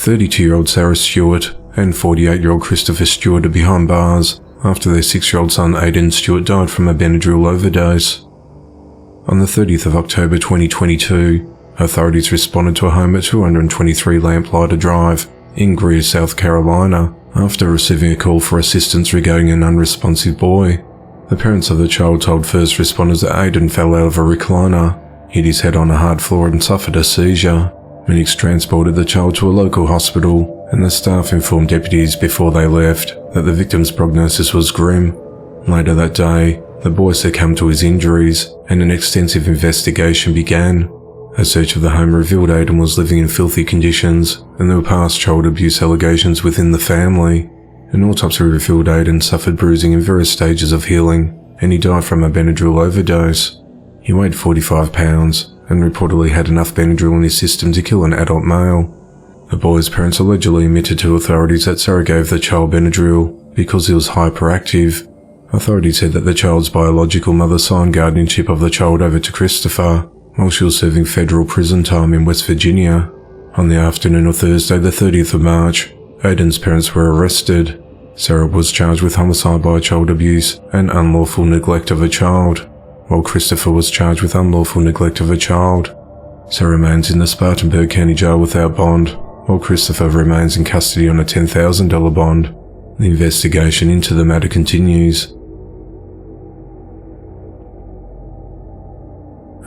32-year-old Sarah Stewart and 48-year-old Christopher Stewart are behind bars after their 6-year-old son Aiden Stewart died from a Benadryl overdose. On the 30th of October 2022, authorities responded to a home at 223 Lamplighter Drive in Greer, South Carolina, after receiving a call for assistance regarding an unresponsive boy. The parents of the child told first responders that Aiden fell out of a recliner, hit his head on a hard floor and suffered a seizure. Medics transported the child to a local hospital, and the staff informed deputies before they left that the victim's prognosis was grim. Later that day, the boy succumbed to his injuries, and an extensive investigation began. A search of the home revealed Aiden was living in filthy conditions, and there were past child abuse allegations within the family. An autopsy revealed Aiden suffered bruising in various stages of healing, and he died from a Benadryl overdose. He weighed 45 pounds, and reportedly had enough Benadryl in his system to kill an adult male. The boy's parents allegedly admitted to authorities that Sarah gave the child Benadryl because he was hyperactive. Authorities said that the child's biological mother signed guardianship of the child over to Christopher while she was serving federal prison time in West Virginia. On the afternoon of Thursday, the 30th of March, Aiden's parents were arrested. Sarah was charged with homicide by child abuse and unlawful neglect of a child, while Christopher was charged with unlawful neglect of a child. Sarah remains in the Spartanburg County Jail without bond, while Christopher remains in custody on a $10,000 bond. The investigation into the matter continues.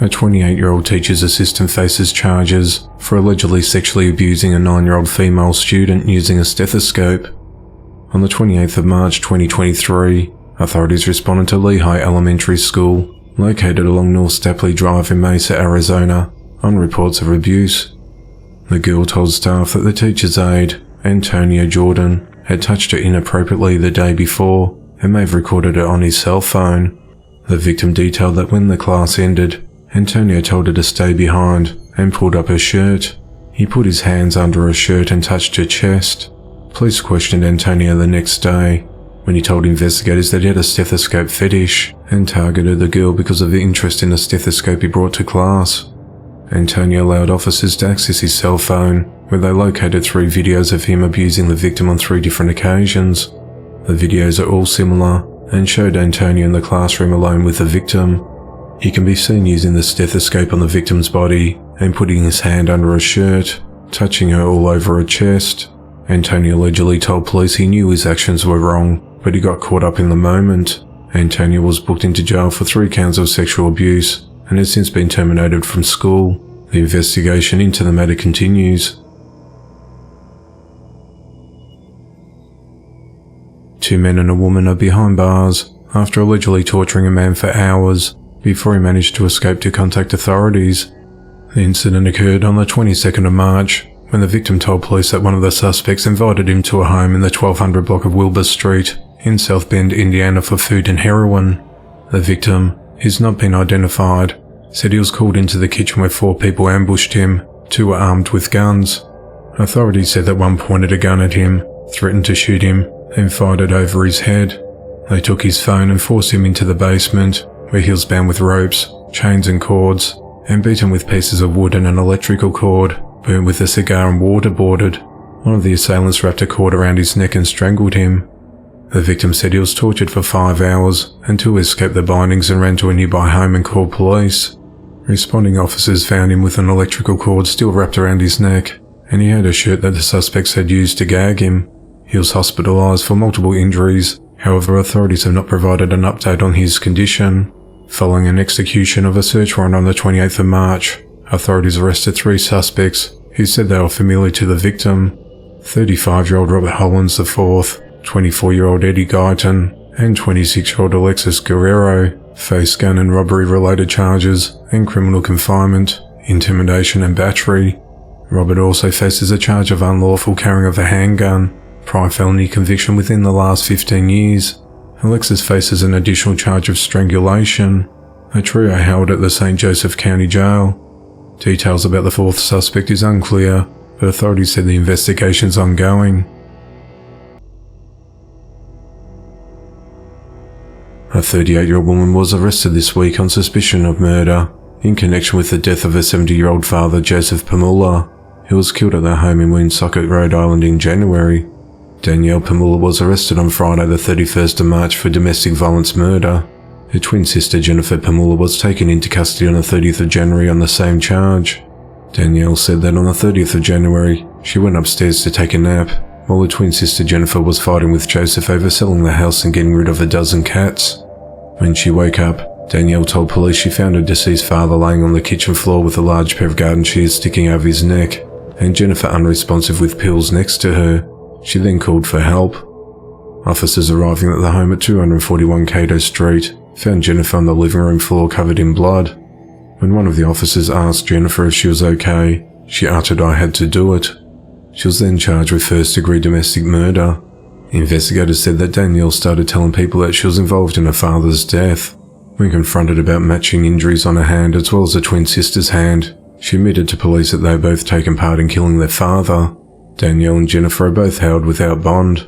A 28-year-old teacher's assistant faces charges for allegedly sexually abusing a 9-year-old female student using a stethoscope. On the 28th of March 2023, authorities responded to Lehigh Elementary School, located along North Stapley Drive in Mesa, Arizona, on reports of abuse. The girl told staff that the teacher's aide, Antonio Jordan, had touched her inappropriately the day before and may have recorded it on his cell phone. The victim detailed that when the class ended, Antonio told her to stay behind and pulled up her shirt. He put his hands under her shirt and touched her chest. Police questioned Antonio the next day, when he told investigators that he had a stethoscope fetish and targeted the girl because of the interest in the stethoscope he brought to class. Antonio allowed officers to access his cell phone, where they located 3 videos of him abusing the victim on 3 different occasions. The videos are all similar and showed Antonio in the classroom alone with the victim. He can be seen using the stethoscope on the victim's body and putting his hand under her shirt, touching her all over her chest. Antonio allegedly told police he knew his actions were wrong, but he got caught up in the moment. Antonio was booked into jail for 3 counts of sexual abuse and has since been terminated from school. The investigation into the matter continues. 2 men and a woman are behind bars after allegedly torturing a man for hours before he managed to escape to contact authorities. The incident occurred on the 22nd of March, when the victim told police that one of the suspects invited him to a home in the 1200 block of Wilbur Street in South Bend, Indiana for food and heroin. The victim, who's not been identified, said he was called into the kitchen where 4 people ambushed him. 2 were armed with guns. Authorities said that one pointed a gun at him, threatened to shoot him, and fired it over his head. They took his phone and forced him into the basement, where he was bound with ropes, chains and cords, and beaten with pieces of wood and an electrical cord, burnt with a cigar and waterboarded. One of the assailants wrapped a cord around his neck and strangled him. The victim said he was tortured for 5 hours until he escaped the bindings and ran to a nearby home and called police. Responding officers found him with an electrical cord still wrapped around his neck, and he had a shirt that the suspects had used to gag him. He was hospitalized for multiple injuries. However, authorities have not provided an update on his condition. Following an execution of a search warrant on the 28th of March, authorities arrested 3 suspects who said they were familiar to the victim: 35-year-old Robert Hollins IV, 24-year-old Eddie Guyton, and 26-year-old Alexis Guerrero faced gun and robbery-related charges and criminal confinement, intimidation and battery. Robert also faces a charge of unlawful carrying of a handgun, prior felony conviction within the last 15 years. Alexis faces an additional charge of strangulation. A trio held at the St. Joseph County Jail. Details about the 4th suspect is unclear, but authorities said the investigation's ongoing. A 38-year-old woman was arrested this week on suspicion of murder in connection with the death of her 70-year-old father, Joseph Pamula, who was killed at their home in Woonsocket, Rhode Island in January. Danielle Pamula was arrested on Friday the 31st of March for domestic violence murder. Her twin sister Jennifer Pamula was taken into custody on the 30th of January on the same charge. Danielle said that on the 30th of January, she went upstairs to take a nap, while her twin sister Jennifer was fighting with Joseph over selling the house and getting rid of a dozen cats. When she woke up, Danielle told police she found her deceased father laying on the kitchen floor with a large pair of garden shears sticking over his neck, and Jennifer unresponsive with pills next to her. She then called for help. Officers arriving at the home at 241 Cato Street found Jennifer on the living room floor covered in blood. When one of the officers asked Jennifer if she was okay, she uttered, "I had to do it." She was then charged with first-degree domestic murder. Investigators said that Danielle started telling people that she was involved in her father's death. When confronted about matching injuries on her hand as well as her twin sister's hand, she admitted to police that they had both taken part in killing their father. Danielle and Jennifer are both held without bond.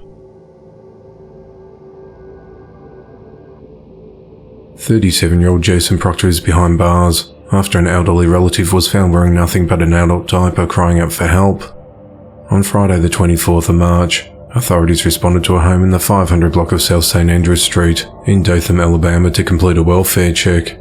37-year-old Jason Proctor is behind bars after an elderly relative was found wearing nothing but an adult diaper crying out for help. On Friday the 24th of March, authorities responded to a home in the 500 block of South St. Andrews Street in Dothan, Alabama to complete a welfare check.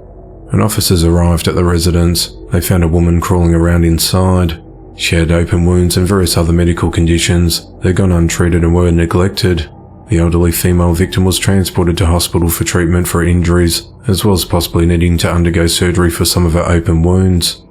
When officers arrived at the residence, they found a woman crawling around inside. She had open wounds and various other medical conditions that had gone untreated and were neglected. The elderly female victim was transported to hospital for treatment for injuries, as well as possibly needing to undergo surgery for some of her open wounds.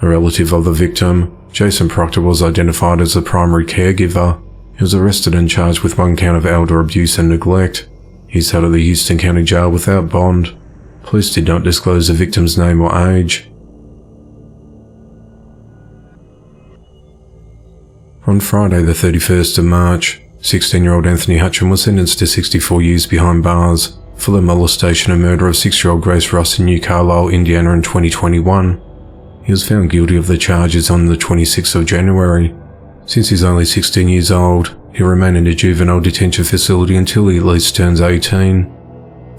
A relative of the victim, Jason Proctor, was identified as the primary caregiver. He was arrested and charged with one count of elder abuse and neglect. He's held at the Houston County Jail without bond. Police did not disclose the victim's name or age. On Friday the 31st of March, 16-year-old Anthony Hutchin was sentenced to 64 years behind bars for the molestation and murder of 6-year-old Grace Ross in New Carlisle, Indiana in 2021. He was found guilty of the charges on the 26th of January. Since he's only 16 years old, he'll remain in a juvenile detention facility until he at least turns 18.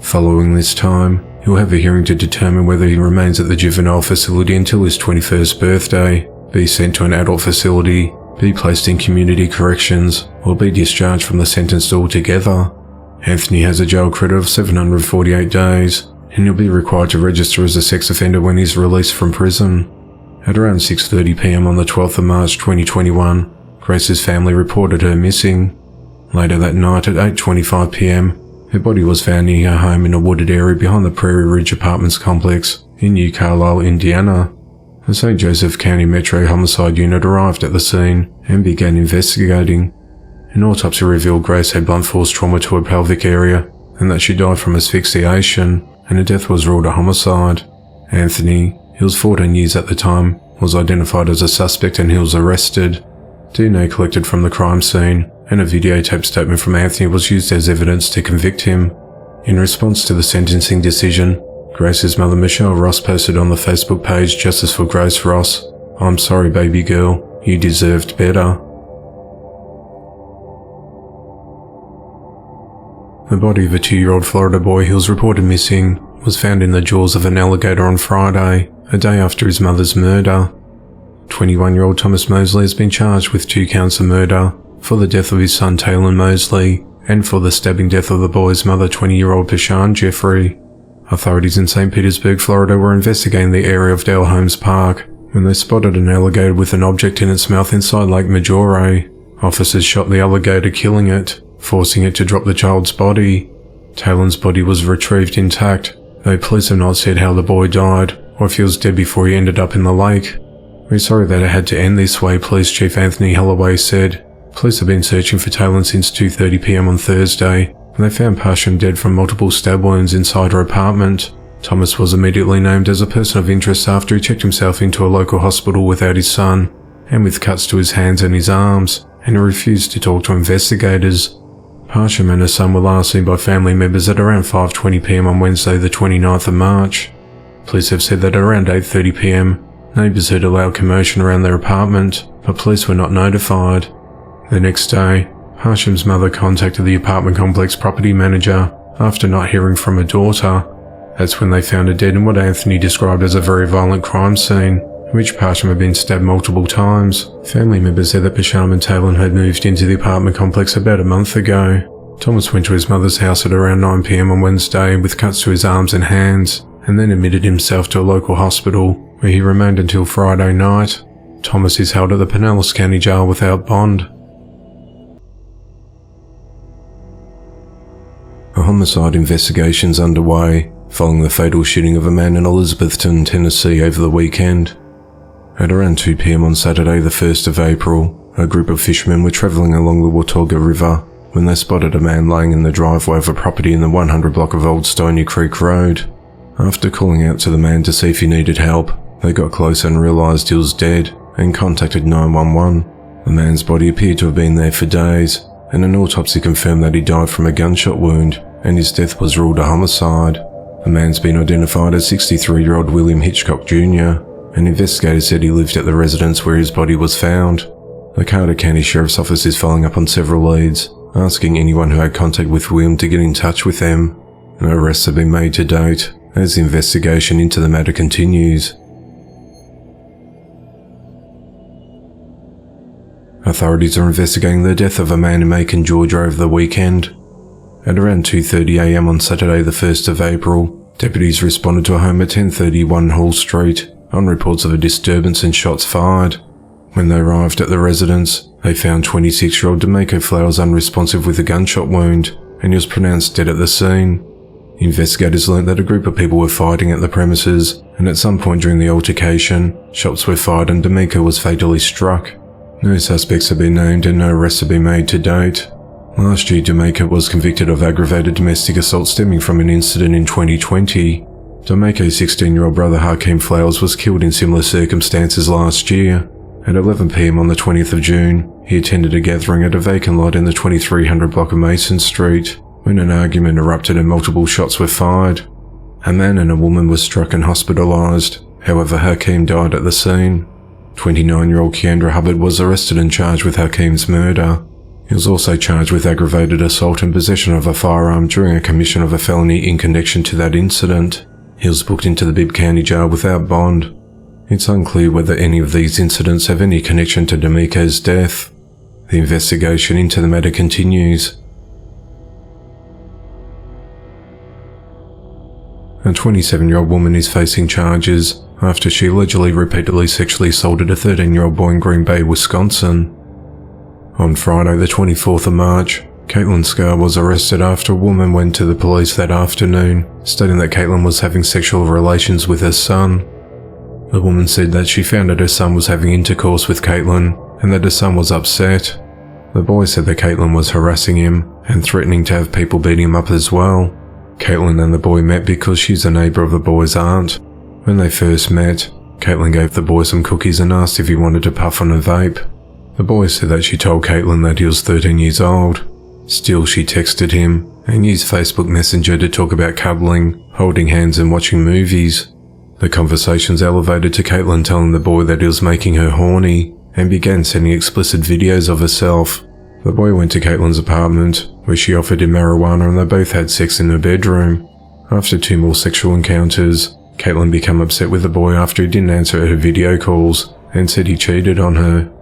Following this time, he'll have a hearing to determine whether he remains at the juvenile facility until his 21st birthday, be sent to an adult facility, be placed in community corrections, or be discharged from the sentence altogether. Anthony has a jail credit of 748 days, and he'll be required to register as a sex offender when he's released from prison. At around 6:30 p.m. on the 12th of March 2021, Grace's family reported her missing. Later that night at 8:25 p.m., her body was found near her home in a wooded area behind the Prairie Ridge Apartments complex in New Carlisle, Indiana. The St. Joseph County Metro Homicide Unit arrived at the scene and began investigating. An autopsy revealed Grace had blunt force trauma to her pelvic area and that she died from asphyxiation, and her death was ruled a homicide. Anthony, who was 14 years at the time, was identified as a suspect and he was arrested. DNA collected from the crime scene and a videotape statement from Anthony was used as evidence to convict him. In response to the sentencing decision, Grace's mother Michelle Ross posted on the Facebook page "Justice for Grace Ross. I'm sorry, baby girl. You deserved better." The body of a 2-year-old Florida boy who was reported missing was found in the jaws of an alligator on Friday, a day after his mother's murder. 21-year-old Thomas Mosley has been charged with 2 counts of murder for the death of his son Taylor Mosley and for the stabbing death of the boy's mother, 20-year-old Pashan Jeffrey. Authorities in St. Petersburg, Florida were investigating the area of Dale Holmes Park when they spotted an alligator with an object in its mouth inside Lake Maggiore. Officers shot the alligator, killing it, forcing it to drop the child's body. Taylor's body was retrieved intact, though police have not said how the boy died or if he was dead before he ended up in the lake. "We're sorry that it had to end this way," Police Chief Anthony Holloway said. Police have been searching for Taylor since 2:30 p.m. on Thursday, and they found Pashan dead from multiple stab wounds inside her apartment. Thomas was immediately named as a person of interest after he checked himself into a local hospital without his son, and with cuts to his hands and his arms, and he refused to talk to investigators. Pashan and her son were last seen by family members at around 5:20 p.m. on Wednesday the 29th of March. Police have said that at around 8:30 p.m, neighbours heard a loud commotion around their apartment, but police were not notified. The next day, Pashan's mother contacted the apartment complex property manager after not hearing from her daughter. That's when they found her dead in what Anthony described as a very violent crime scene, in which Parsham had been stabbed multiple times. Family members said that Parsham and Taylor had moved into the apartment complex about a month ago. Thomas went to his mother's house at around 9 p.m. on Wednesday with cuts to his arms and hands, and then admitted himself to a local hospital, where he remained until Friday night. Thomas is held at the Pinellas County Jail without bond. A homicide investigation is underway following the fatal shooting of a man in Elizabethton, Tennessee over the weekend. At around 2 p.m. on Saturday the 1st of April, a group of fishermen were travelling along the Watauga River when they spotted a man laying in the driveway of a property in the 100 block of Old Stony Creek Road. After calling out to the man to see if he needed help, they got close and realised he was dead and contacted 911. The man's body appeared to have been there for days, and an autopsy confirmed that he died from a gunshot wound, and his death was ruled a homicide. The man's been identified as 63-year-old William Hitchcock Jr., and investigators said he lived at the residence where his body was found. The Carter County Sheriff's Office is following up on several leads, asking anyone who had contact with William to get in touch with them. No arrests have been made to date, as the investigation into the matter continues. Authorities are investigating the death of a man in Macon, Georgia over the weekend. At around 2:30 a.m. on Saturday the 1st of April, deputies responded to a home at 1031 Hall Street on reports of a disturbance and shots fired. When they arrived at the residence, they found 26-year-old D'Amico Flowers unresponsive with a gunshot wound, and he was pronounced dead at the scene. Investigators learned that a group of people were fighting at the premises, and at some point during the altercation, shots were fired and D'Amico was fatally struck. No suspects have been named and no arrests have been made to date. Last year, D'Amico was convicted of aggravated domestic assault stemming from an incident in 2020. D'Amico's 16-year-old brother Hakeem Flowers was killed in similar circumstances last year. At 11 p.m. on the 20th of June, he attended a gathering at a vacant lot in the 2300 block of Mason Street, when an argument erupted and multiple shots were fired. A man and a woman were struck and hospitalised, however Hakeem died at the scene. 29-year-old Keandra Hubbard was arrested and charged with Hakeem's murder. He was also charged with aggravated assault and possession of a firearm during a commission of a felony in connection to that incident. He was booked into the Bibb County Jail without bond. It's unclear whether any of these incidents have any connection to D'Amico's death. The investigation into the matter continues. A 27-year-old woman is facing charges after she allegedly repeatedly sexually assaulted a 13-year-old boy in Green Bay, Wisconsin. On Friday the 24th of March, Caitlin Scarr was arrested after a woman went to the police that afternoon, stating that Caitlin was having sexual relations with her son. The woman said that she found that her son was having intercourse with Caitlin and that her son was upset. The boy said that Caitlin was harassing him and threatening to have people beat him up as well. Caitlin and the boy met because she's a neighbour of the boy's aunt. When they first met, Caitlin gave the boy some cookies and asked if he wanted to puff on a vape. The boy said that she told Caitlin that he was 13 years old. Still, she texted him and used Facebook Messenger to talk about cuddling, holding hands and watching movies. The conversations elevated to Caitlin telling the boy that he was making her horny and began sending explicit videos of herself. The boy went to Caitlin's apartment, where she offered him marijuana and they both had sex in her bedroom. After 2 more sexual encounters, Caitlin became upset with the boy after he didn't answer her video calls and said he cheated on her.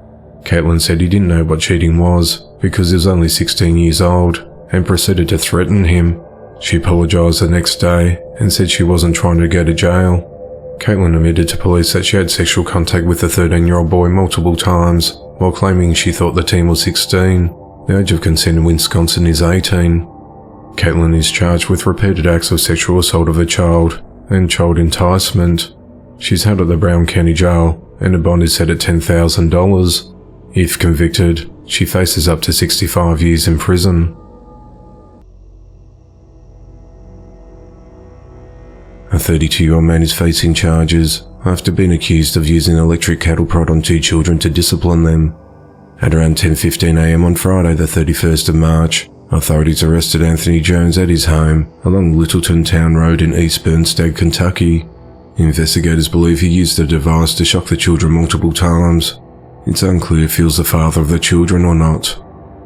Caitlin said he didn't know what cheating was because he was only 16 years old and proceeded to threaten him. She apologised the next day and said she wasn't trying to go to jail. Caitlin admitted to police that she had sexual contact with the 13-year-old boy multiple times, while claiming she thought the teen was 16. The age of consent in Wisconsin is 18. Caitlin is charged with repeated acts of sexual assault of a child and child enticement. She's held at the Brown County Jail and a bond is set at $10,000. If convicted, she faces up to 65 years in prison. A 32-year-old man is facing charges after being accused of using an electric cattle prod on 2 children to discipline them. At around 10:15 a.m. on Friday the 31st of March, authorities arrested Anthony Jones at his home along Littleton Town Road in East Bernstead, Kentucky. Investigators believe he used a device to shock the children multiple times. It's unclear if he was the father of the children or not.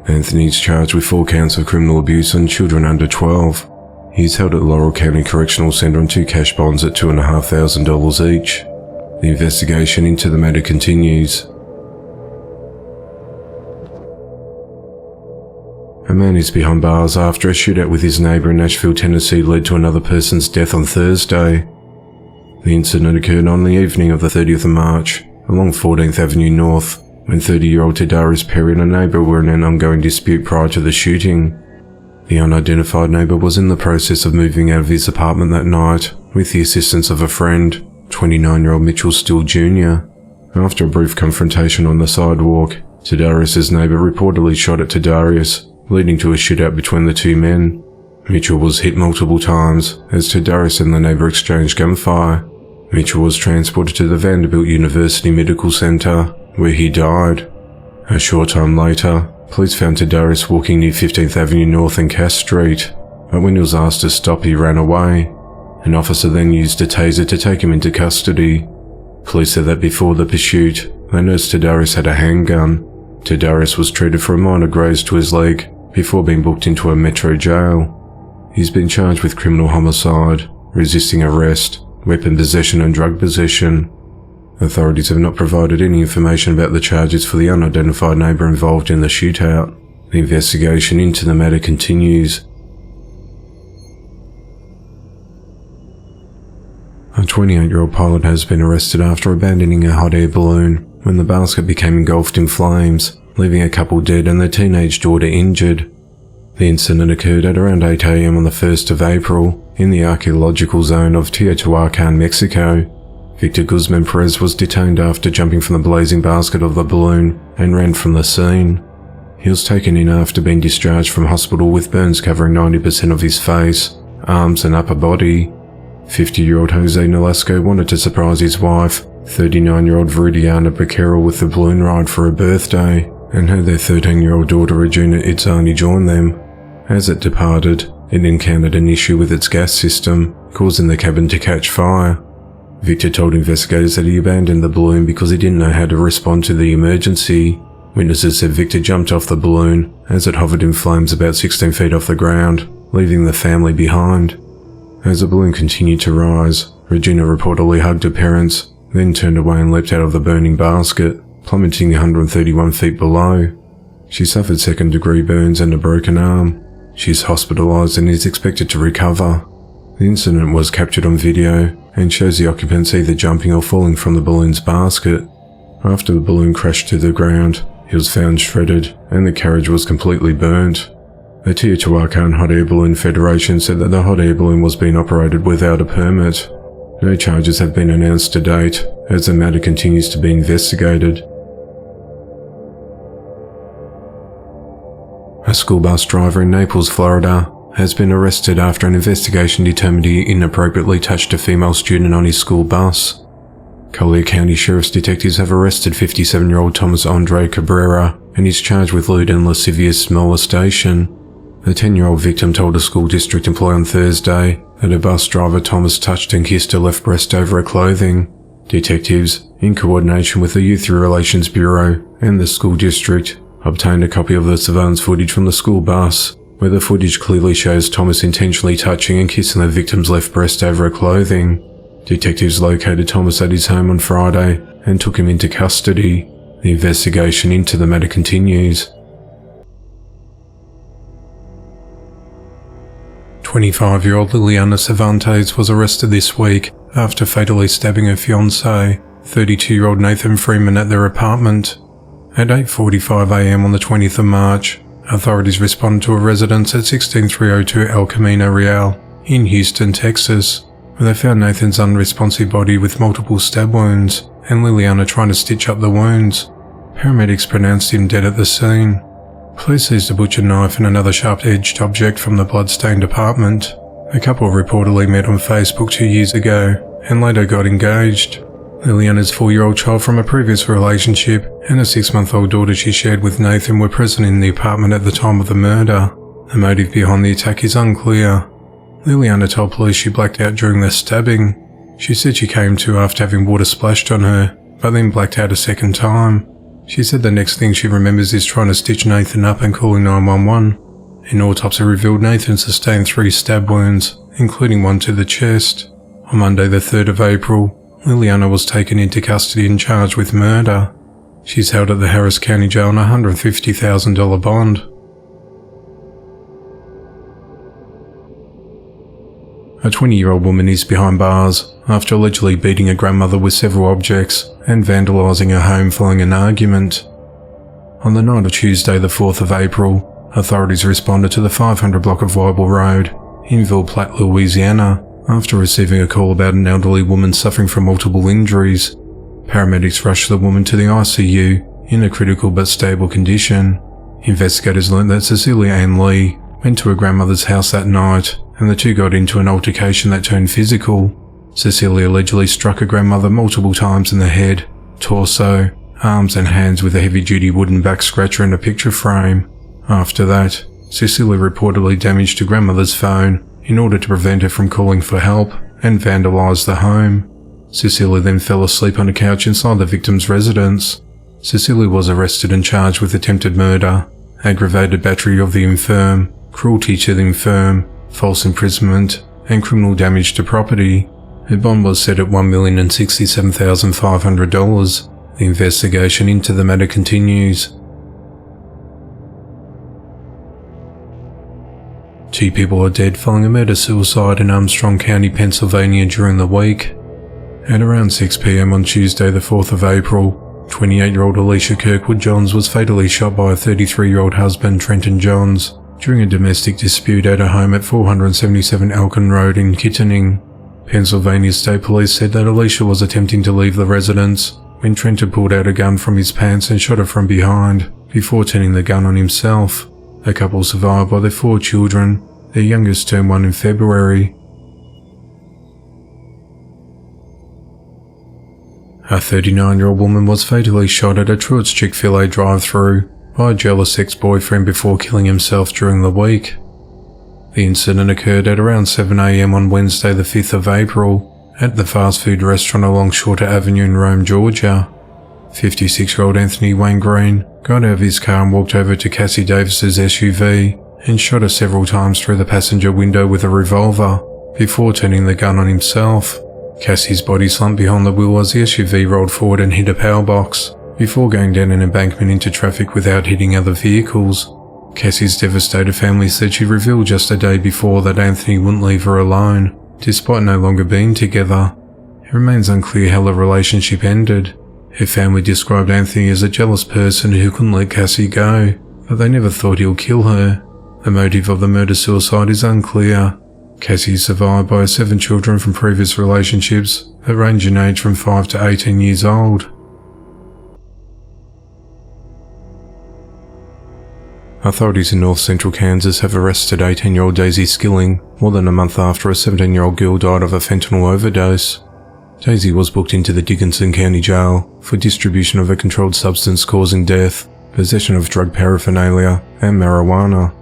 Anthony is charged with 4 counts of criminal abuse on children under 12. He is held at Laurel County Correctional Center on 2 cash bonds at $2,500 each. The investigation into the matter continues. A man is behind bars after a shootout with his neighbour in Nashville, Tennessee led to another person's death on Thursday. The incident occurred on the evening of the 30th of March, along 14th Avenue North, when 30-year-old Tadaris Perry and a neighbour were in an ongoing dispute prior to the shooting. The unidentified neighbour was in the process of moving out of his apartment that night, with the assistance of a friend, 29-year-old Mitchell Still Jr. After a brief confrontation on the sidewalk, Tadaris' neighbour reportedly shot at Tadarius, leading to a shootout between the two men. Mitchell was hit multiple times, as Tadaris and the neighbour exchanged gunfire. Mitchell was transported to the Vanderbilt University Medical Center, where he died. A short time later, police found Tadaris walking near 15th Avenue North and Cass Street, but when he was asked to stop, he ran away. An officer then used a taser to take him into custody. Police said that before the pursuit, they noticed Tadaris had a handgun. Tadaris was treated for a minor graze to his leg before being booked into a metro jail. He's been charged with criminal homicide, resisting arrest, weapon possession and drug possession. Authorities have not provided any information about the charges for the unidentified neighbour involved in the shootout. The investigation into the matter continues. A 28-year-old pilot has been arrested after abandoning a hot air balloon when the basket became engulfed in flames, leaving a couple dead and their teenage daughter injured. The incident occurred at around 8 a.m. on the 1st of April in the archaeological zone of Teotihuacan, Mexico. Victor Guzman Perez was detained after jumping from the blazing basket of the balloon and ran from the scene. He was taken in after being discharged from hospital with burns covering 90% of his face, arms and upper body. 50-year-old Jose Nolasco wanted to surprise his wife, 39-year-old Viridiana Becerra, with the balloon ride for her birthday, and had their 13-year-old daughter Regina Itzani join them. As it departed, it encountered an issue with its gas system, causing the cabin to catch fire. Victor told investigators that he abandoned the balloon because he didn't know how to respond to the emergency. Witnesses said Victor jumped off the balloon as it hovered in flames about 16 feet off the ground, leaving the family behind. As the balloon continued to rise, Regina reportedly hugged her parents, then turned away and leapt out of the burning basket, plummeting 131 feet below. She suffered second-degree burns and a broken arm. She is hospitalized and is expected to recover. The incident was captured on video and shows the occupants either jumping or falling from the balloon's basket. After the balloon crashed to the ground, it was found shredded and the carriage was completely burnt. The Teotihuacan Hot Air Balloon Federation said that the hot air balloon was being operated without a permit. No charges have been announced to date, as the matter continues to be investigated. A school bus driver in Naples, Florida, has been arrested after an investigation determined he inappropriately touched a female student on his school bus. Collier County Sheriff's detectives have arrested 57-year-old Thomas Andre Cabrera and is charged with lewd and lascivious molestation. The 10-year-old victim told a school district employee on Thursday that her bus driver Thomas touched and kissed her left breast over her clothing. Detectives, in coordination with the Youth Relations Bureau and the school district, obtained a copy of the surveillance footage from the school bus, where the footage clearly shows Thomas intentionally touching and kissing the victim's left breast over her clothing. Detectives located Thomas at his home on Friday and took him into custody. The investigation into the matter continues. 25-year-old Liliana Cervantes was arrested this week after fatally stabbing her fiancé, 32-year-old Nathan Freeman, at their apartment. At 8:45 a.m. on the 20th of March, authorities responded to a residence at 16302 El Camino Real in Houston, Texas, where they found Nathan's unresponsive body with multiple stab wounds and Liliana trying to stitch up the wounds. Paramedics pronounced him dead at the scene. Police seized a butcher knife and another sharp-edged object from the blood-stained apartment. The couple reportedly met on Facebook 2 years ago and later got engaged. Liliana's 4-year-old child from a previous relationship and a 6-month-old daughter she shared with Nathan were present in the apartment at the time of the murder. The motive behind the attack is unclear. Liliana told police she blacked out during the stabbing. She said she came to after having water splashed on her, but then blacked out a second time. She said the next thing she remembers is trying to stitch Nathan up and calling 911. An autopsy revealed Nathan sustained 3 stab wounds, including one to the chest. On Monday the 3rd of April, Liliana was taken into custody and charged with murder. She's held at the Harris County Jail on a $150,000 bond. A 20-year-old woman is behind bars after allegedly beating her grandmother with several objects and vandalising her home following an argument. On the night of Tuesday, the 4th of April, authorities responded to the 500 block of Weibel Road in Ville Platte, Louisiana, after receiving a call about an elderly woman suffering from multiple injuries. Paramedics rushed the woman to the ICU in a critical but stable condition. Investigators learned that Cecilia Ann Lee went to her grandmother's house that night, and the two got into an altercation that turned physical. Cecilia allegedly struck her grandmother multiple times in the head, torso, arms and hands with a heavy-duty wooden back scratcher and a picture frame. After that, Cecilia reportedly damaged her grandmother's phone in order to prevent her from calling for help and vandalised the home. Cecilia then fell asleep on a couch inside the victim's residence. Cecilia was arrested and charged with attempted murder, aggravated battery of the infirm, cruelty to the infirm, false imprisonment, and criminal damage to property. Her bond was set at $1,067,500. The investigation into the matter continues. 2 people are dead following a murder-suicide in Armstrong County, Pennsylvania during the week. At around 6 p.m. on Tuesday the 4th of April, 28-year-old Alicia Kirkwood Johns was fatally shot by her 33-year-old husband Trenton Johns during a domestic dispute at her home at 477 Elkin Road in Kittanning. Pennsylvania State Police said that Alicia was attempting to leave the residence when Trenton pulled out a gun from his pants and shot her from behind, before turning the gun on himself. The couple survived by their 4 children. Their youngest turned 1 in February. A 39-year-old woman was fatally shot at a Truett's Chick-fil-A drive-thru by a jealous ex-boyfriend before killing himself during the week. The incident occurred at around 7 a.m. on Wednesday the 5th of April at the fast food restaurant along Shorter Avenue in Rome, Georgia. 56-year-old Anthony Wayne Green got out of his car and walked over to Cassie Davis's SUV and shot her several times through the passenger window with a revolver, before turning the gun on himself. Cassie's body slumped behind the wheel as the SUV rolled forward and hit a power box, before going down an embankment into traffic without hitting other vehicles. Cassie's devastated family said she revealed just a day before that Anthony wouldn't leave her alone, despite no longer being together. It remains unclear how the relationship ended. Her family described Anthony as a jealous person who couldn't let Cassie go, but they never thought he'll kill her. The motive of the murder-suicide is unclear. Cassie is survived by her 7 children from previous relationships that range in age from 5 to 18 years old. Authorities in north central Kansas have arrested 18-year-old Daisy Skilling more than a month after a 17-year-old girl died of a fentanyl overdose. Daisy was booked into the Dickinson County Jail for distribution of a controlled substance causing death, possession of drug paraphernalia, and marijuana.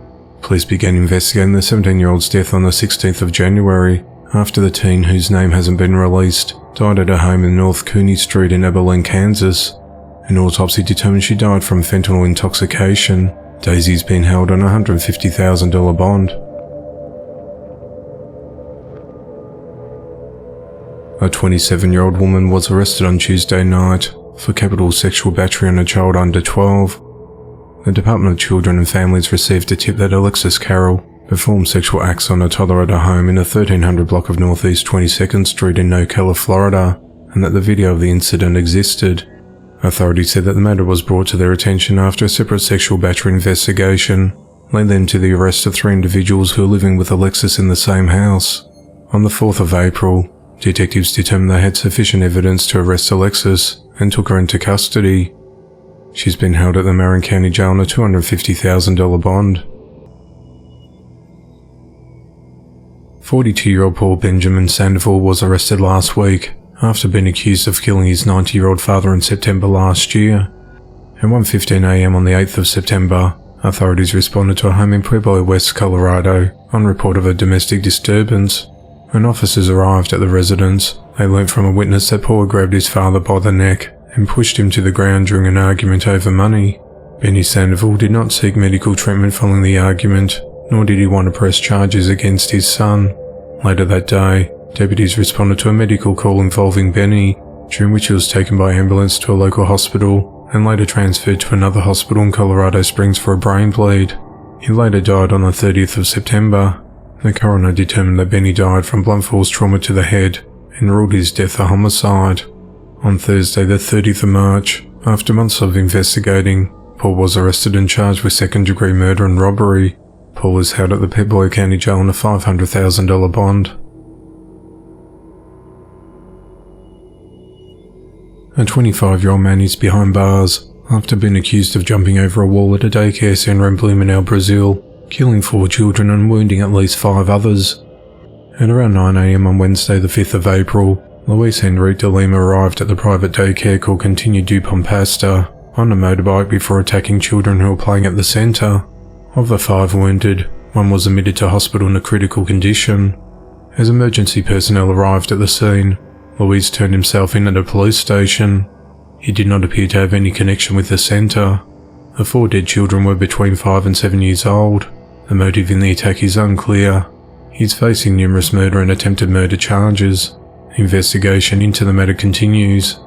Police began investigating the 17-year-old's death on the 16th of January after the teen, whose name hasn't been released, died at her home in North Cooney Street in Abilene, Kansas. An autopsy determined she died from fentanyl intoxication. Daisy's been held on a $150,000 bond. A 27-year-old woman was arrested on Tuesday night for capital sexual battery on a child under 12. The Department of Children and Families received a tip that Alexis Carroll performed sexual acts on a toddler at her home in the 1300 block of Northeast 22nd Street in Ocala, Florida, and that the video of the incident existed. Authorities said that the matter was brought to their attention after a separate sexual battery investigation led them to the arrest of 3 individuals who are living with Alexis in the same house. On the 4th of April, detectives determined they had sufficient evidence to arrest Alexis and took her into custody. She's been held at the Marin County Jail on a $250,000 bond. 42-year-old Paul Benjamin Sandoval was arrested last week after being accused of killing his 90-year-old father in September last year. At 1:15 a.m. on the 8th of September, authorities responded to a home in Pueblo West, Colorado on report of a domestic disturbance. When officers arrived at the residence, they learnt from a witness that Paul had grabbed his father by the neck and pushed him to the ground during an argument over money. Benny Sandoval did not seek medical treatment following the argument, nor did he want to press charges against his son. Later that day, deputies responded to a medical call involving Benny, during which he was taken by ambulance to a local hospital and later transferred to another hospital in Colorado Springs for a brain bleed. He later died on the 30th of September. The coroner determined that Benny died from blunt force trauma to the head and ruled his death a homicide. On Thursday the 30th of March, after months of investigating, Paul was arrested and charged with second-degree murder and robbery. Paul is held at the Pet Boy County Jail on a $500,000 bond. A 25-year-old man is behind bars after being accused of jumping over a wall at a daycare centre in Blumenau, Brazil, killing 4 children and wounding at least 5 others. At around 9 AM on Wednesday the 5th of April, Luis Henrique de Lima arrived at the private daycare called Continue du Pompasta on a motorbike before attacking children who were playing at the centre. Of the 5 wounded, 1 was admitted to hospital in a critical condition. As emergency personnel arrived at the scene, Luis turned himself in at a police station. He did not appear to have any connection with the centre. The 4 dead children were between 5 and 7 years old. The motive in the attack is unclear. He is facing numerous murder and attempted murder charges. Investigation into the matter continues.